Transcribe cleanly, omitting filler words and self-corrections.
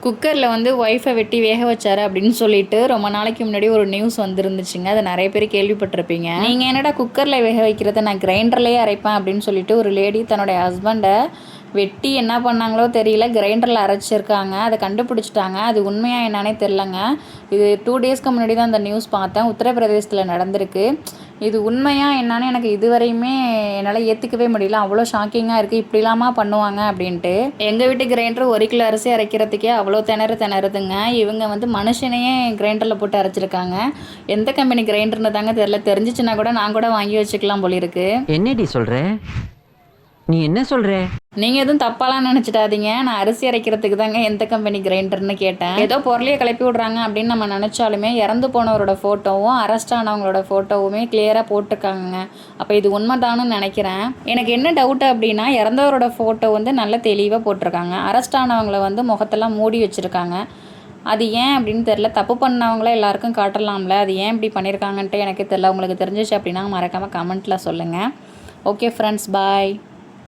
குக்கரில் வந்து ஒய்ஃபை வெட்டி வேக வச்சாரு அப்படின்னு சொல்லிட்டு ரொம்ப நாளைக்கு முன்னாடி ஒரு நியூஸ் வந்துருந்துச்சுங்க. அதை நிறைய பேர் கேள்விப்பட்டிருப்பீங்க. நீங்கள் என்னடா குக்கரில் வேக வைக்கிறத நான் கிரைண்டர்லேயே அரைப்பேன் அப்படின்னு சொல்லிட்டு ஒரு லேடி தன்னுடைய ஹஸ்பண்டை வெட்டி என்ன பண்ணாங்களோ தெரியல, கிரைண்டரில் அரைச்சிருக்காங்க. அதை கண்டுபிடிச்சிட்டாங்க. அது உண்மையாக என்னன்னே தெரிலங்க. இது 2 டேஸ்க்கு முன்னாடி தான் அந்த நியூஸ் பார்த்தேன். உத்தரப்பிரதேசத்தில் நடந்திருக்கு. இது உண்மையாக என்னன்னு எனக்கு இதுவரையுமே என்னால் ஏற்றுக்கவே முடியல. அவ்வளோ ஷாக்கிங்காக இருக்குது. இப்படிலாமா பண்ணுவாங்க அப்படின்ட்டு. எங்கள் வீட்டு கிரைண்டர் 1 கிலோ அரிசி அரைக்கிறதுக்கே அவ்வளோ திணறுதுங்க. இவங்க வந்து மனுஷனையே கிரைண்டரில் போட்டு அரைச்சிருக்காங்க. எந்த கம்பெனி கிரைண்டர்னு தாங்க தெரில. தெரிஞ்சிச்சுன்னா கூட நான் கூட வாங்கி வச்சுக்கலாம் போல இருக்கு. என்னடி சொல்ற? நீ என்ன சொல்ற? நீங்கள் எதுவும் தப்பாலாம் நினச்சிடாதீங்க. நான் அரிசி அரைக்கிறதுக்கு தாங்க எந்த கம்பெனி கிரைண்டர்னு கேட்டேன். ஏதோ பொருளையை கிளப்பி விட்றாங்க அப்படின்னு நம்ம நினச்சாலுமே இறந்து போனவரோட ஃபோட்டோவும் அரெஸ்ட் ஆனவங்களோட ஃபோட்டோவுமே கிளியராக போட்டிருக்காங்க. அப்போ இது உண்மைதான்னு நினைக்கிறேன். எனக்கு என்ன டவுட்டு அப்படின்னா, இறந்தவரோட ஃபோட்டோ வந்து நல்ல தெளிவாக போட்டிருக்காங்க. அரெஸ்ட் ஆனவங்கள வந்து முகத்தெல்லாம் மூடி வச்சுருக்காங்க. அது ஏன் அப்படின்னு தெரில. தப்பு பண்ணவங்கள எல்லாருக்கும் காட்டலாம்ல. அது ஏன் இப்படி பண்ணியிருக்காங்கன்ட்டு எனக்கு தெரில. உங்களுக்கு தெரிஞ்சிச்சு அப்படின்னா மறக்காமல் கமெண்ட்டில் சொல்லுங்கள். ஓகே ஃப்ரெண்ட்ஸ், பாய்.